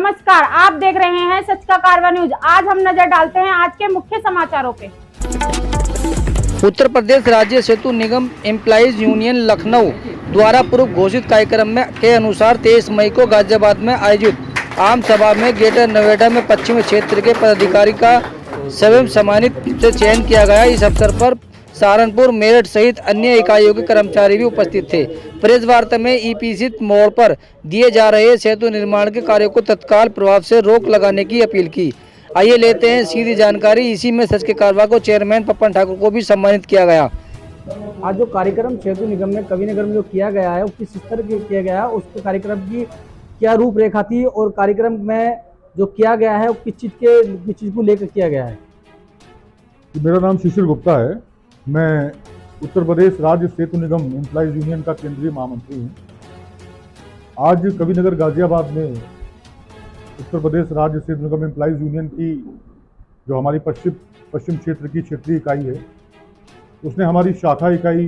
नमस्कार, आप देख रहे हैं सच का कारवां न्यूज। आज हम नजर डालते हैं आज के मुख्य समाचारों पे। उत्तर प्रदेश राज्य सेतु निगम एम्प्लॉइज यूनियन लखनऊ द्वारा पूर्व घोषित कार्यक्रम में के अनुसार 23 मई को गाजियाबाद में आयोजित आम सभा में ग्रेटर नोएडा में पश्चिम क्षेत्र के पदाधिकारी का स्वयं सम्मानित से चयन किया गया। इस अवसर पर सहारनपुर, मेरठ सहित अन्य इकाइयों के कर्मचारी भी उपस्थित थे। प्रेस वार्ता में ईपीसी मोड़ पर दिए जा रहे सेतु निर्माण के कार्यों को तत्काल प्रभाव से रोक लगाने की अपील की। आइए लेते हैं सीधी जानकारी। इसी में सच के कारवां को चेयरमैन पप्पन ठाकुर को भी सम्मानित किया गया। आज जो कार्यक्रम सेतु निगम में कविनगर में जो किया गया है, वो किस स्तर के किया गया है, उसके कार्यक्रम की क्या रूपरेखा थी और कार्यक्रम में जो किया गया है वो किस चीज़ को लेकर किया गया है? मेरा नाम शिशिर गुप्ता है। मैं उत्तर प्रदेश राज्य सेतु निगम एम्प्लॉइज यूनियन का केंद्रीय महामंत्री हूँ। आज कविनगर गाजियाबाद में उत्तर प्रदेश राज्य सेतु निगम एम्प्लॉइज यूनियन की जो हमारी पश्चिम क्षेत्र की क्षेत्रीय इकाई है, उसने हमारी शाखा इकाई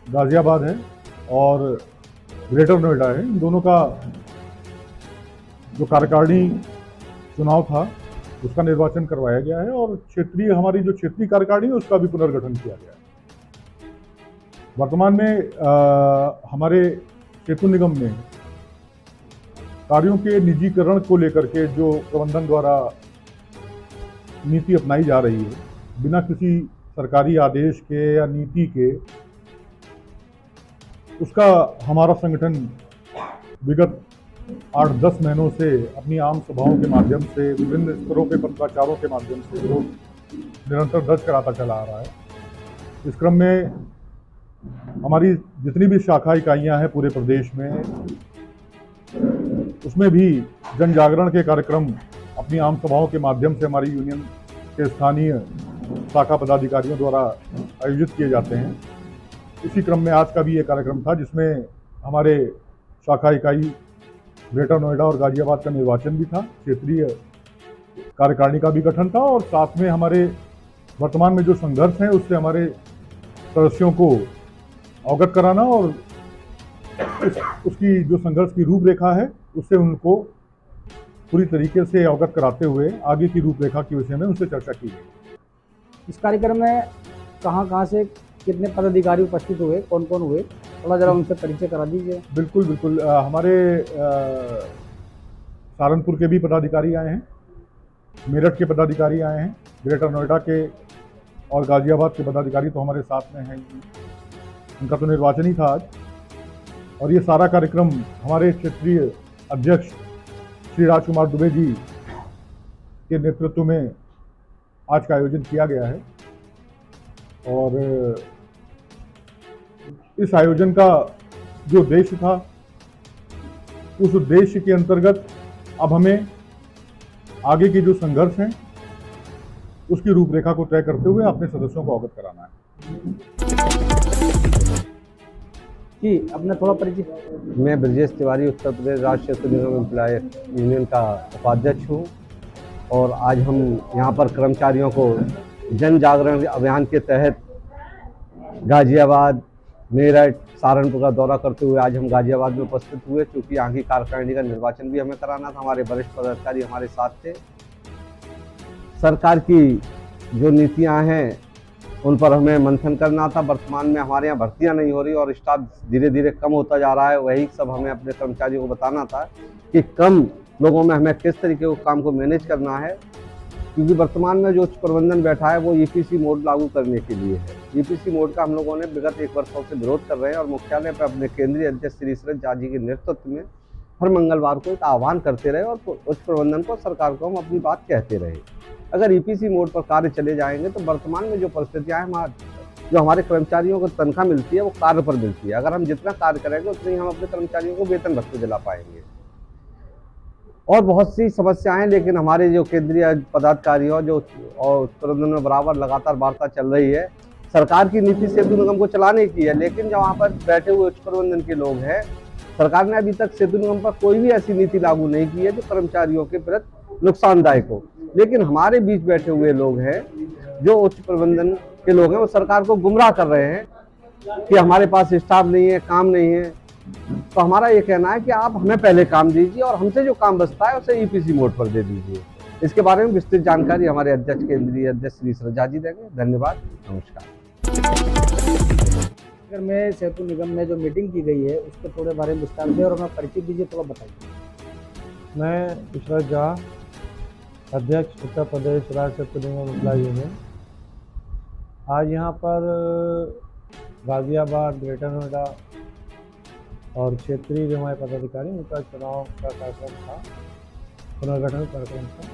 गाजियाबाद है और ग्रेटर नोएडा है, इन दोनों का जो कार्यकारिणी चुनाव था उसका निर्वाचन करवाया गया है और हमारी जो क्षेत्रीय कार्यकारिणी है उसका भी पुनर्गठन किया गया है। वर्तमान में हमारे सेतु निगम में कार्यों के निजीकरण को लेकर के जो प्रबंधन द्वारा नीति अपनाई जा रही है, बिना किसी सरकारी आदेश के या नीति के, उसका हमारा संगठन विगत 8-10 महीनों से अपनी आम सभाओं के माध्यम से, विभिन्न स्तरों के पत्राचारों के माध्यम से विरोध निरंतर दर्ज कराता चला आ रहा है। इस क्रम में हमारी जितनी भी शाखा इकाइयां हैं पूरे प्रदेश में, उसमें भी जन जागरण के कार्यक्रम अपनी आम सभाओं के माध्यम से हमारी यूनियन के स्थानीय शाखा पदाधिकारियों द्वारा आयोजित किए जाते हैं। इसी क्रम में आज का भी ये कार्यक्रम था, जिसमें हमारे शाखा इकाई ग्रेटर नोएडा और गाजियाबाद का निर्वाचन भी था, क्षेत्रीय कार्यकारिणी का भी गठन था और साथ में हमारे वर्तमान में जो संघर्ष है उससे हमारे सदस्यों को अवगत कराना और उसकी जो संघर्ष की रूपरेखा है उससे उनको पूरी तरीके से अवगत कराते हुए आगे की रूपरेखा के विषय में उनसे चर्चा की गई। इस कार्यक्रम में कहाँ से कितने पदाधिकारी उपस्थित हुए, कौन कौन हुए, थोड़ा जरा उनसे परिचय करा दीजिए। बिल्कुल हमारे सहारनपुर के भी पदाधिकारी आए हैं, मेरठ के पदाधिकारी आए हैं, ग्रेटर नोएडा के और गाजियाबाद के पदाधिकारी तो हमारे साथ में हैं। उनका तो निर्वाचन ही था आज और ये सारा कार्यक्रम हमारे क्षेत्रीय अध्यक्ष श्री राजकुमार दुबे जी के नेतृत्व में आज का आयोजन किया गया है। और इस आयोजन का जो उद्देश्य था, उस उद्देश्य के अंतर्गत अब हमें आगे के जो संघर्ष हैं उसकी रूपरेखा को तय करते हुए अपने सदस्यों को अवगत कराना है। जी, अपना थोड़ा परिचय। मैं ब्रजेश तिवारी, उत्तर प्रदेश राज्य सेतु निगम एम्प्लॉय यूनियन का उपाध्यक्ष हूँ और आज हम यहाँ पर कर्मचारियों को जन जागरण अभियान के तहत गाजियाबाद, मेरठ, सहारनपुर का दौरा करते हुए आज हम गाजियाबाद में उपस्थित हुए, क्योंकि यहाँ की कार्यकारिणी का निर्वाचन भी हमें कराना था। हमारे वरिष्ठ पदाधिकारी हमारे साथ थे। सरकार की जो नीतियाँ हैं उन पर हमें मंथन करना था। वर्तमान में हमारे यहाँ भर्तियाँ नहीं हो रही और स्टाफ धीरे धीरे कम होता जा रहा है, वही सब हमें अपने कर्मचारियों को बताना था कि कम लोगों में हमें किस तरीके को काम को मैनेज करना है, क्योंकि वर्तमान में जो उच्च प्रबंधन बैठा है वो ईपीसी मोड लागू करने के लिए है। ईपीसी मोड का हम लोगों ने विगत 1 वर्षों से विरोध कर रहे हैं और मुख्यालय पर अपने केंद्रीय अध्यक्ष श्री शरद झा जी के नेतृत्व में हर मंगलवार को एक आह्वान करते रहे और उच्च प्रबंधन को, सरकार को हम अपनी बात कहते रहे। अगर ईपीसी मोड पर कार्य चले जाएंगे तो वर्तमान में जो परिस्थितियाँ हैं, जो हमारे कर्मचारियों को तनख्वाह मिलती है वो कार्य पर मिलती है। अगर हम जितना कार्य करेंगे उतनी हम अपने कर्मचारियों को वेतन भत्ते दिला पाएंगे। और बहुत सी समस्याएं, लेकिन हमारे जो केंद्रीय पदाधिकारी और जो प्रबंधन में बराबर लगातार वार्ता चल रही है। सरकार की नीति सेतु निगम को चलाने की है, लेकिन जो वहाँ पर बैठे हुए उच्च प्रबंधन के लोग हैं, सरकार ने अभी तक सेतु निगम पर कोई भी ऐसी नीति लागू नहीं की है जो कर्मचारियों के प्रति नुकसानदायक हो। लेकिन हमारे बीच बैठे हुए लोग हैं, जो उच्च प्रबंधन के लोग हैं, वो सरकार को गुमराह कर रहे हैं कि हमारे पास स्टाफ नहीं है, काम नहीं है, तो हमारा ये कहना है कि आप हमें पहले काम दीजिए और हमसे जो काम बचता है उसे ईपीसी मोड पर दे दीजिए। इसके बारे में विस्तृत जानकारी हमारे अध्यक्ष, केंद्रीय अध्यक्ष श्री श्रद्धा जी देंगे। धन्यवाद, नमस्कार। अगर मैं सेतु निगम में जो मीटिंग की गई है उसके थोड़े बारे में विस्तार से और हमें परिचय दीजिए, थोड़ा बताइए। मैं ईश्वर झा, अध्यक्ष उत्तर प्रदेश राज्य सेतु निगम एम्प्लॉय यूनियन। आज यहाँ पर गाजियाबाद, ग्रेटर नोएडा और क्षेत्रीय जो हमारे पदाधिकारी उनका चुनाव का कार्यक्रम था, पुनर्गठन कार्यक्रम था।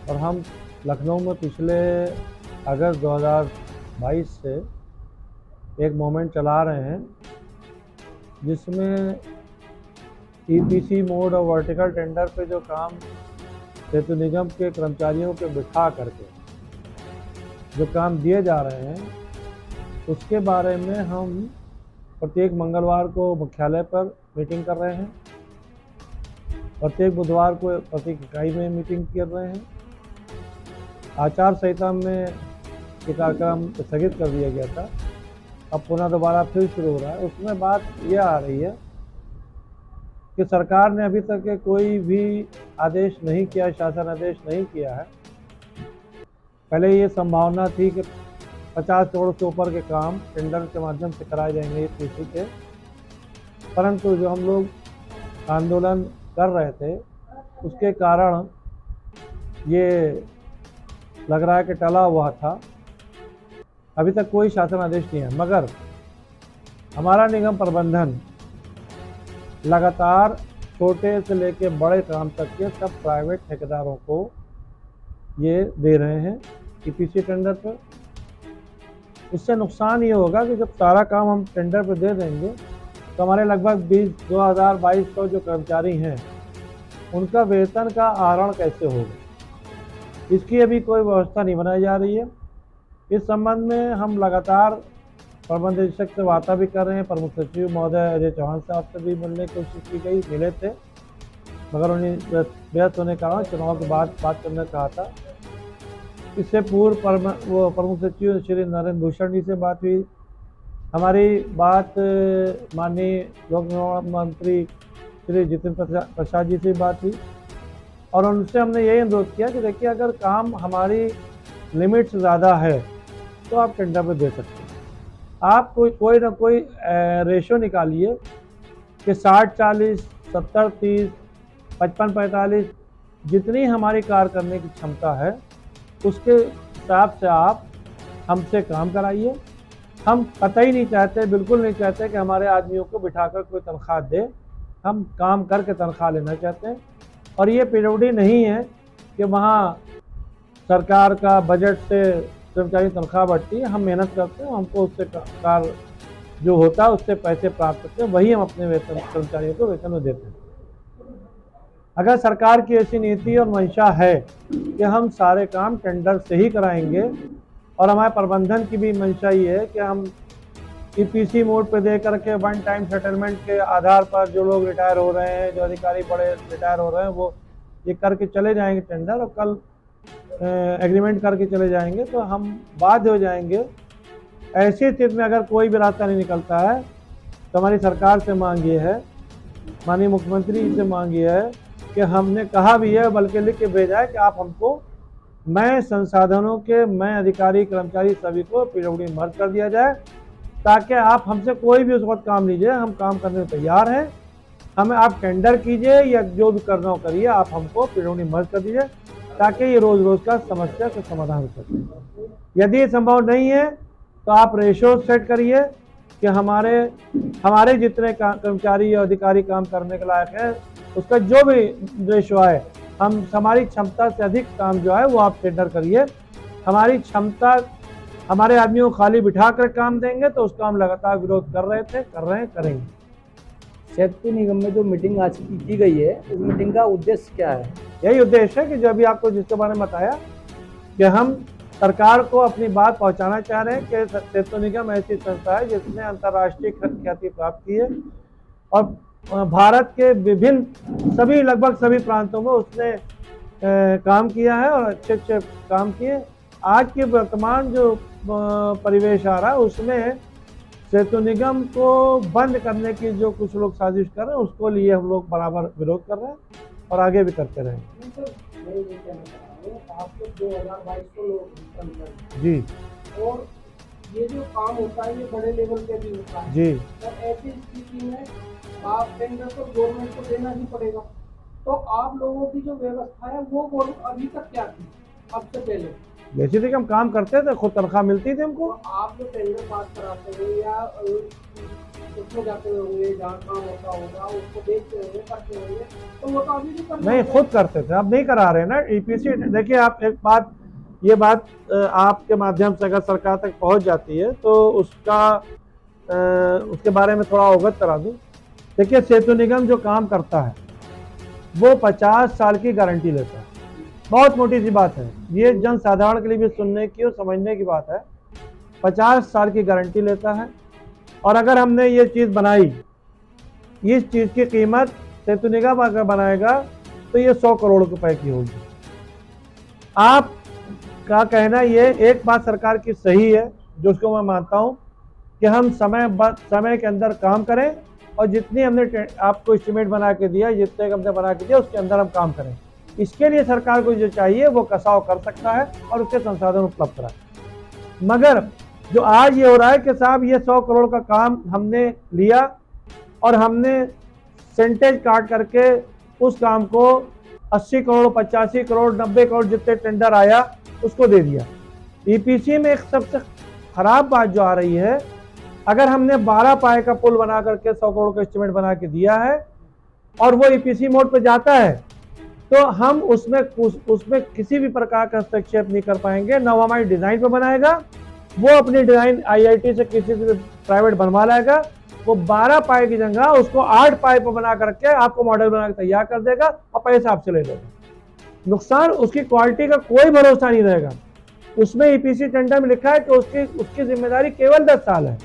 और हम लखनऊ में पिछले अगस्त 2022 से एक मूवमेंट चला रहे हैं जिसमें ईपीसी मोड और वर्टिकल टेंडर पे जो काम सेतु निगम के कर्मचारियों के बिठा करके जो काम दिए जा रहे हैं उसके बारे में हम प्रत्येक मंगलवार को मुख्यालय पर मीटिंग कर रहे हैं, प्रत्येक बुधवार को प्रत्येक इकाई में मीटिंग कर रहे हैं। आचार संहिता में ये कार्यक्रम स्थगित कर दिया गया था, अब पुनः दोबारा फिर शुरू हो रहा है। उसमें बात ये आ रही है कि सरकार ने अभी तक कोई भी आदेश नहीं किया, शासन आदेश नहीं किया है। पहले ये संभावना थी कि 50 करोड़ से ऊपर के काम टेंडर के माध्यम से कराए जाएंगे ईपीसी के, परंतु जो हम लोग आंदोलन कर रहे थे उसके कारण ये लग रहा है कि टला हुआ था। अभी तक कोई शासन आदेश नहीं है, मगर हमारा निगम प्रबंधन लगातार छोटे से लेकर बड़े काम तक के सब प्राइवेट ठेकेदारों को ये दे रहे हैं ईपीसी टेंडर पर। इससे नुकसान ये होगा कि जब सारा काम हम टेंडर पर दे देंगे तो हमारे लगभग 22,000 जो कर्मचारी हैं उनका वेतन का आहरण कैसे होगा, इसकी अभी कोई व्यवस्था नहीं बनाई जा रही है। इस संबंध में हम लगातार प्रबंध निदेशक से वार्ता भी कर रहे हैं। प्रमुख सचिव महोदय अजय चौहान साहब से भी मिलने की कोशिश की गई, मिले थे, मगर उन्हें व्यस्त होने के कारण चुनाव के बाद बात करने कहा था। इससे पूर्व प्रमुख सचिव श्री नरेंद्र भूषण जी से बात हुई। हमारी बात माननीय लोक निर्माण मंत्री श्री जितेंद्र प्रसाद जी से बात हुई और उनसे हमने यही अनुरोध किया कि देखिए, अगर काम हमारी लिमिट से ज़्यादा है तो आप टेंडर पर दे सकते हैं। आप कोई ना कोई रेशो निकालिए कि 60-40, 70-30, 55-45 जितनी हमारी कार्य करने की क्षमता है उसके हिसाब से आप हमसे काम कराइए। हम कतई नहीं चाहते, बिल्कुल नहीं चाहते कि हमारे आदमियों को बिठाकर कोई तनख्वाह दे। हम काम करके तनख्वाह लेना चाहते हैं और ये पीडब्ल्यूडी नहीं है कि वहाँ सरकार का बजट से कर्मचारी तनख्वाह बढ़ती है। हम मेहनत करते हैं, हमको उससे कार्य जो होता है उससे पैसे प्राप्त करते हैं, वही हम अपने वेतन कर्मचारियों को वेतन में देते हैं। अगर सरकार की ऐसी नीति और मंशा है कि हम सारे काम टेंडर से ही कराएंगे और हमारे प्रबंधन की भी मंशा ये है कि हम ईपीसी मोड पे दे करके वन टाइम सेटलमेंट के आधार पर जो लोग रिटायर हो रहे हैं, जो अधिकारी बड़े रिटायर हो रहे हैं, वो ये करके चले जाएंगे टेंडर और कल एग्रीमेंट करके चले जाएंगे, तो हम बाध्य हो जाएंगे। ऐसी स्थिति में अगर कोई भी रास्ता नहीं निकलता है तो हमारी सरकार से मांग ये है, माननीय मुख्यमंत्री जी से मांग ये है कि हमने कहा भी है, बल्कि लिख के भेजा है कि आप हमको मैं संसाधनों के मैं अधिकारी कर्मचारी सभी को पीडब्ल्यूडी मर्ज कर दिया जाए, ताकि आप हमसे कोई भी उस वक्त काम लीजिए, हम काम करने में तैयार हैं। हमें आप टेंडर कीजिए या जो भी करना हो करिए, आप हमको पीडब्ल्यूडी मर्ज कर दीजिए ताकि ये रोज रोज का समस्या का समाधान हो सके। यदि ये संभव नहीं है तो आप रेशो सेट करिए कि हमारे जितने कर्मचारी या अधिकारी काम करने के लायक है उसका जो भी रेशो है, हम हमारी क्षमता से अधिक काम जो है वो आप टेंडर करिए। हमारी क्षमता हमारे आदमियों को खाली बिठा कर काम देंगे तो उसका हम लगातार विरोध कर रहे थे, कर रहे हैं, करेंगे। सेतु निगम में जो मीटिंग आज की गई है, उस मीटिंग का उद्देश्य क्या है? यही उद्देश्य है कि जो अभी आपको जिसके बारे में बताया कि हम सरकार को अपनी बात पहुंचाना चाह रहे हैं कि सेतु निगम ऐसी संस्था है जिसने अंतर्राष्ट्रीय ख्याति प्राप्त की है और भारत के विभिन्न लगभग सभी प्रांतों में उसने काम किया है और अच्छे अच्छे काम किए। आज के वर्तमान जो परिवेश आ रहा है उसमें सेतु निगम को बंद करने की जो कुछ लोग साजिश कर रहे हैं उसको लिए हम लोग बराबर विरोध कर रहे हैं और आगे भी करते रहेंगे। आपको 2022 को लोग जी और ये जो काम होता है ये बड़े लेवल पे भी होता है जी। तो ऐसी स्थिति में आप टेंडर तो गवर्नमेंट को देना ही पड़ेगा। तो आप लोगों की जो व्यवस्था है वो अभी तक क्या थी अब से पहले? जैसे थे कि हम काम करते थे, खुद तनख्वाह मिलती थी हमको। तो आप जो टेंडर पास कराते हो या उसमें जाते होंगे जहाँ काम होता होगा उसको देखते होंगे करते होंगे तो वो तो अभी भी करना नहीं, खुद करते थे, अब नहीं करा रहे ना। ईपीसी देखिए आप एक बात, ये बात आपके माध्यम से अगर सरकार तक पहुंच जाती है तो उसके बारे में थोड़ा अवगत करा दूं। देखिए सेतु निगम जो काम करता है वो 50 साल की गारंटी लेता है। बहुत मोटी सी बात है, ये जन साधारण के लिए भी सुनने की और समझने की बात है। 50 साल की गारंटी लेता है और अगर हमने ये चीज़ बनाई, इस चीज़ की कीमत सेतु निगम अगर बनाएगा तो ये 100 करोड़ रुपए की होगी। आप का कहना ये एक बात सरकार की सही है जो उसको मैं मानता हूँ कि हम समय के अंदर काम करें और जितनी हमने आपको एस्टिमेट बना के दिया, जितने हमने बना के दिया उसके अंदर हम काम करें। इसके लिए सरकार को जो चाहिए वो कसाव कर सकता है और उसके संसाधन उपलब्ध कराए। मगर जो आज ये हो रहा है कि साहब ये 100 करोड़ का काम हमने लिया और हमने सेंटेज काट करके उस काम को 80 करोड़ 85 करोड़ 90 करोड़ जितने टेंडर आया उसको दे दिया। ईपीसी में एक सबसे खराब बात जो आ रही है, अगर हमने 12 पाए का पुल बना करके 100 करोड़ का एस्टिमेट बना के दिया है और वो ईपीसी मोड पे जाता है तो हम उसमें किसी भी प्रकार का हस्तक्षेप नहीं कर पाएंगे। न वो हमारी डिजाइन पे बनाएगा, वो अपनी डिजाइन आईआईटी से किसी से प्राइवेट बनवा लाएगा। वो 12 पाए की जगह उसको 8 पाए पर बना करके आपको मॉडल बना के तैयार कर देगा और पैसा आपसे ले लेगा। नुकसान, उसकी क्वालिटी का कोई भरोसा नहीं रहेगा। उसमें ईपीसी टेंडर में लिखा है कि उसकी जिम्मेदारी केवल 10 साल है।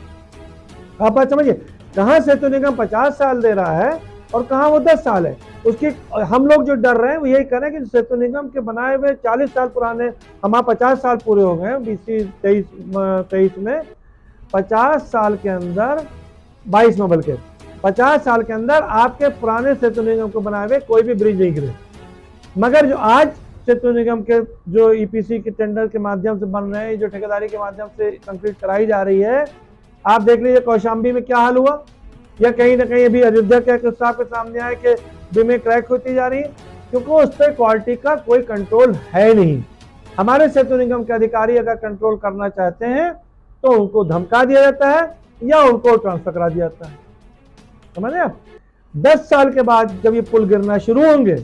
आप बात समझिए, कहाँ सेतु निगम 50 साल दे रहा है और कहाँ वो 10 साल है। उसकी हम लोग जो डर रहे हैं वो यही कर रहे हैं कि सेतु निगम के बनाए हुए 40 साल पुराने, हमारे 50 साल पूरे हो गए 2023 में, 50 साल के अंदर 22 में, बल्कि 50 साल के अंदर आपके पुराने सेतु निगम को बनाए हुए कोई भी ब्रिज नहीं गिरे। मगर जो आज सेतु निगम के जो ईपीसी के टेंडर के माध्यम से बन रहे हैं, जो ठेकेदारी के माध्यम से कंक्रीट कराई जा रही है, आप देख लीजिए कौशाम्बी में क्या हाल हुआ, या कहीं ना कहीं अभी अयोध्या के साहब के सामने आए कि बीमे क्रैक होती जा रही है, क्योंकि उस पर क्वालिटी का कोई कंट्रोल है नहीं। हमारे सेतु निगम के अधिकारी अगर कंट्रोल करना चाहते हैं तो उनको धमका दिया जाता है या उनको ट्रांसफर करा दिया जाता है। समझे आप? 10 साल के बाद जब ये पुल गिरना शुरू होंगे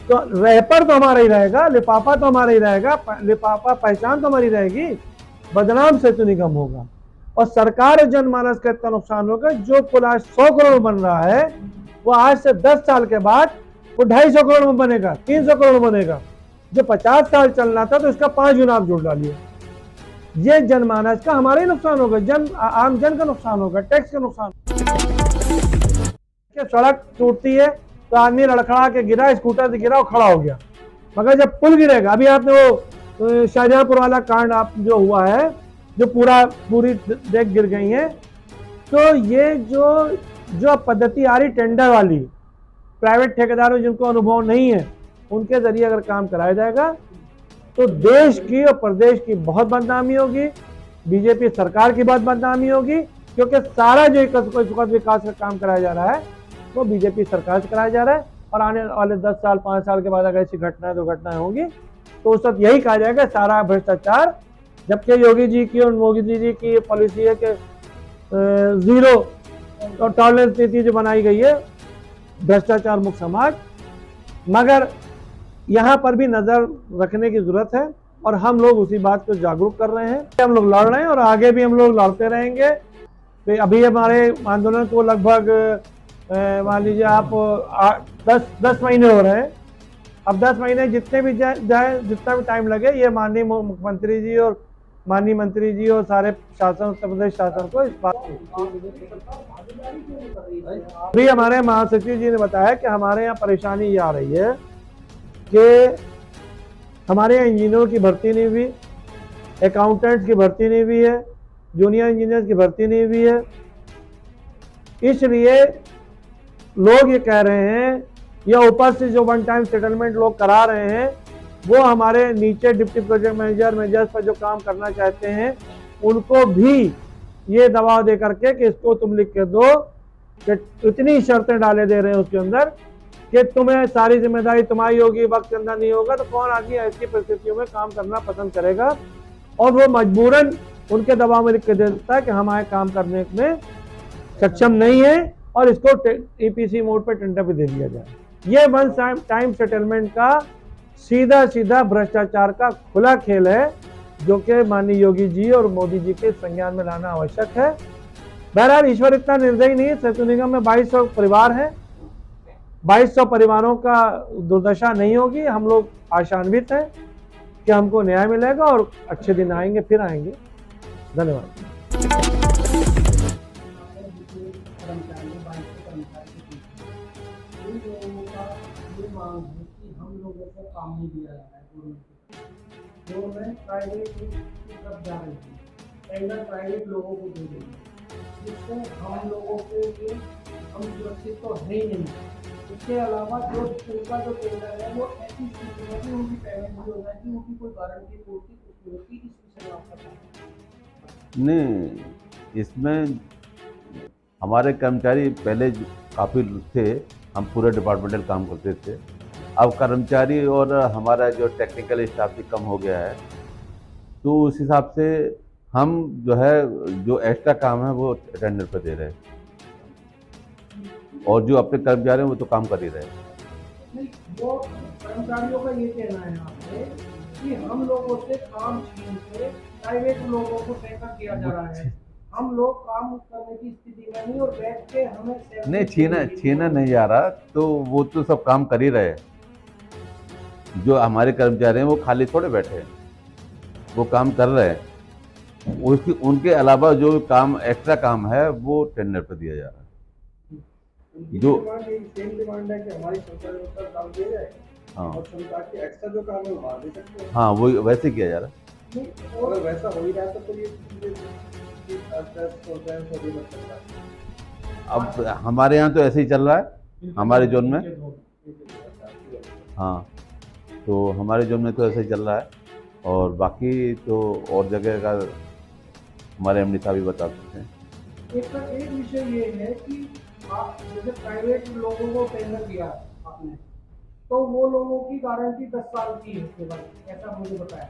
तो रैपर तो हमारा ही रहेगा, लिफाफा तो हमारा ही रहेगा, लिफाफा पहचान तो हमारी रहेगी, बदनाम सेतु निगम होगा और सरकार और जनमानस का इतना नुकसान होगा। जो पुल आज 100 करोड़ बन रहा है वो आज से 10 साल के बाद वो 250 करोड़ में बनेगा, 300 करोड़ में बनेगा। जो 50 साल चलना था तो इसका 5 गुना आप जोड़ डालिए। ये जनमानस का हमारा ही नुकसान होगा, आम जन का नुकसान होगा, टैक्स का नुकसान। सड़क टूटती है तो आदमी लड़खड़ा के गिरा, स्कूटर से गिरा और खड़ा हो गया, मगर जब पुल गिरेगा, अभी आपने वो शाहजहांपुर वाला कांड आप जो हुआ है, जो पूरी डेक गिर गई है, तो ये जो पद्धति आ रही टेंडर वाली, प्राइवेट ठेकेदारों जिनको अनुभव नहीं है उनके जरिए अगर काम कराया जाएगा तो देश की और प्रदेश की बहुत बदनामी होगी, बीजेपी सरकार की बहुत बदनामी होगी, क्योंकि सारा जो सुखद विकास का काम कराया जा रहा है वो बीजेपी सरकार से कराया जा रहा है। और आने वाले 10 साल 5 साल के बाद अगर ऐसी घटनाएं दुर्घटनाएं होंगी तो उस वक्त यही कहा जाएगा सारा भ्रष्टाचार, जबकि योगी जी की और मोदी जी की पॉलिसी है कि जीरो और टॉलरेंस नीति जो बनाई गई है, भ्रष्टाचार मुक्त समाज। मगर यहाँ पर भी नज़र रखने की जरूरत है और हम लोग उसी बात को जागरूक कर रहे हैं। हम लोग लड़ रहे हैं और आगे भी हम लोग लड़ते रहेंगे। तो अभी हमारे आंदोलन को लगभग मान लीजिए आप 10 महीने हो रहे हैं। अब 10 महीने जितने भी जितना भी टाइम लगे, ये माननीय मुख्यमंत्री जी और माननीय मंत्री जी और सारे शासन, उत्तर प्रदेश शासन को इस बात अभी हमारे महासचिव जी ने बताया कि हमारे यहाँ परेशानी ये आ रही है कि हमारे यहाँ इंजीनियरों की भर्ती नहीं हुई, अकाउंटेंट्स की भर्ती नहीं हुई है, जूनियर इंजीनियर्स की भर्ती नहीं हुई है, इसलिए लोग ये कह रहे हैं, या ऊपर से जो वन टाइम सेटलमेंट लोग करा रहे हैं, वो हमारे नीचे डिप्टी प्रोजेक्ट मैनेजर्स पर जो काम करना चाहते हैं उनको भी ये दबाव दे करके कि इसको तुम लिख के दो, कि इतनी शर्तें डाले दे रहे हैं उसके अंदर कि तुम्हें सारी जिम्मेदारी तुम्हारी होगी, वक्त के अंदर नहीं होगा तो कौन आदमी ऐसी परिस्थितियों में काम करना पसंद करेगा। और वो मजबूरन उनके दबाव में लिख के दे देता है कि हमारे काम करने में सक्षम नहीं है और इसको ईपीसी मोड पे टेंडर भी दे दिया जाए। ये वन टाइम सेटलमेंट का सीधा सीधा भ्रष्टाचार का खुला खेल है, जो कि माननीय योगी जी और मोदी जी के संज्ञान में लाना आवश्यक है। बहरहाल ईश्वर इतना निर्दयी नहीं है। सेतु निगम में 2200 परिवार हैं, 2200 परिवारों का दुर्दशा नहीं होगी। हम लोग आशान्वित हैं कि हमको न्याय मिलेगा और अच्छे दिन आएंगे, फिर आएंगे। धन्यवाद। हम लोगों को काम नहीं दिया जा रहा है। गवर्नमेंट प्राइवेट की तरफ जा रही है, टेंडर प्राइवेट लोगों को दे रही है, जिससे हम लोगों के लिए हम सुरक्षित तो है ही नहीं। इसके अलावा जो उनका जो टेंडर है वो ऐसी स्थिति में भी उनकी पेमेंट भी होना चाहिए, उनकी कोई गारंटी पूर्ति कुछ होती, इस विषय में आपका क्या? नहीं, इसमें हमारे कर्मचारी पहले काफ़ी थे, हम पूरे डिपार्टमेंटल काम करते थे। अब कर्मचारी और हमारा जो टेक्निकल स्टाफ भी कम हो गया है, तो उस हिसाब से हम जो है जो एक्स्ट्रा काम है वो टेंडर पर दे रहे हैं, और जो अपने कर्मचारी हैं वो तो काम कर ही रहे हैं। नहीं, वो कर्मचारियों का ये कहना है आपसे कि हम लोगों से काम छीन के प्राइवेट लोगों को टेंडर किया जा रहा है, हम लोग काम करने की स्थिति में नहीं और बैठ के हमें नहीं, छीना नहीं जा रहा, तो वो तो सब काम कर ही रहे हैं। जो हमारे कर्मचारी हैं वो खाली थोड़े बैठे हैं, वो काम कर रहे हैं। उनके अलावा जो काम एक्स्ट्रा काम है वो टेंडर पर दिया जा रहा है। जो सेम डिमांड है कि हमारी सरकार को काम दिया जाए, हाँ, और सरकार के एक्स्ट्रा जो काम है वो बाहर दे सकते हैं। हाँ, वो वैसे किया जा रहा है। और वैसा हो ही रहा है तो ये अब हमारे यहाँ तो ऐसे ही चल रहा है, हमारे जोन में। हाँ, तो हमारे जोन में तो ऐसे ही चल रहा है, और बाकी तो और जगह का हमारे एमडी साहब भी बता सकते हैं। एक विषय ये है कि आप जैसे प्राइवेट लोगों को टेंडर दिया आपने, तो वो लोगों की गारंटी 10 साल की है केवल, ऐसा मुझे बताया,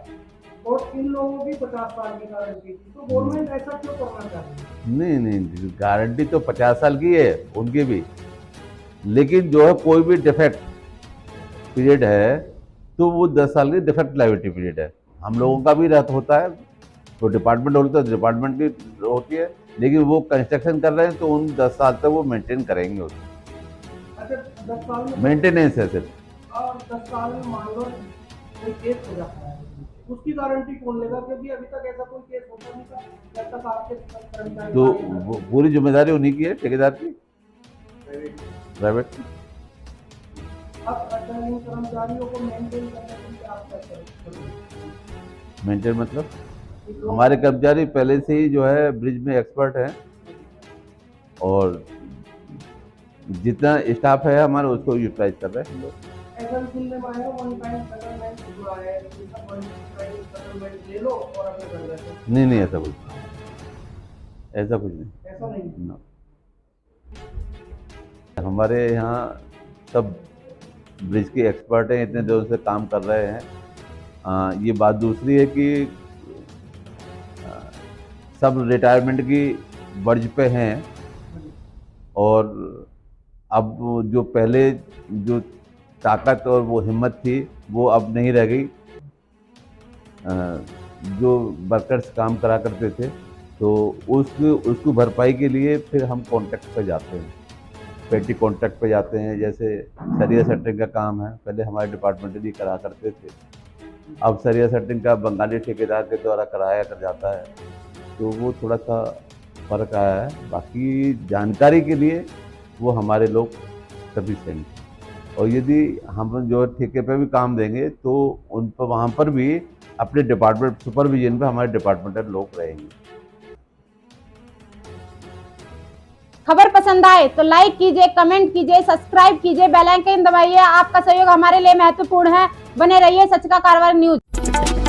और इन लोगों की 50 साल की गारंटी थी। तो गवर्नमेंट ऐसा क्यों करना चाहती है? नहीं, गारंटी तो 50 साल की है उनकी भी, लेकिन जो है कोई भी डिफेक्ट पीरियड है तो वो 10 साल की डिफेक्ट लायबिलिटी पीरियड है। हम लोगों का भी रहता होता है, तो डिपार्टमेंट होता है, डिपार्टमेंट की होती है, लेकिन वो कंस्ट्रक्शन कर रहे हैं तो उन 10 साल तक वो मेंटेन करेंगे उसको। अच्छा, 10 साल में मेंटेनेंस है सिर्फ। और 10 साल में मान लो कोई केस हो जाता है, उसकी गारंटी कौन लेगा? क्योंकि अभी तक ऐसा कोई केस होता नहीं था जब तक आपके कर्मचारी। तो पूरी जिम्मेदारी उन्हीं की है, ठेकेदार की, प्राइवेट की। अब इन कर्मचारियों को मेंटेन करने के लिए आप क्या करें? मेंटेन मतलब हमारे कर्मचारी पहले से ही जो है ब्रिज में एक्सपर्ट हैं, और जितना स्टाफ है हमारा उसको यूटिलाइज कर रहे हैं हम लोग। ऐसा सुनने में आया वन टाइम सेटलमेंट हुआ है, वन टाइम सेटलमेंट ले लो और अपने घर बैठो। नहीं, ऐसा कुछ नहीं। ऐसा नहीं। ना। हमारे यहाँ सब ब्रिज के एक्सपर्ट हैं, इतने दिनों से काम कर रहे हैं। ये बात दूसरी है कि सब रिटायरमेंट की वर्ज पे हैं, और अब जो पहले जो ताकत और वो हिम्मत थी वो अब नहीं रह गई। जो वर्कर्स काम करा करते थे तो उसको भरपाई के लिए फिर हम कॉन्ट्रैक्ट पे जाते हैं, पेटी कॉन्ट्रैक्ट पे जाते हैं। जैसे सरिया सेटरिंग का काम है, पहले हमारे डिपार्टमेंट ही करा करते थे, अब सरिया सेटरिंग का बंगाली ठेकेदार के द्वारा कराया कर जाता है, तो वो थोड़ा सा फ़र्क आया है। बाकी जानकारी के लिए वो हमारे लोग सफिशिएंट हैं, और यदि हम जो ठेके पे भी काम देंगे तो उन पर वहाँ पर भी अपने डिपार्टमेंट सुपरविजन पे हमारे डिपार्टमेंटल लोग रहेंगे। खबर पसंद आए तो लाइक कीजिए, कमेंट कीजिए, सब्सक्राइब कीजिए, बेल आइकन दबाइए। आपका सहयोग हमारे लिए महत्वपूर्ण है। बने रहिए सच का कारवां न्यूज।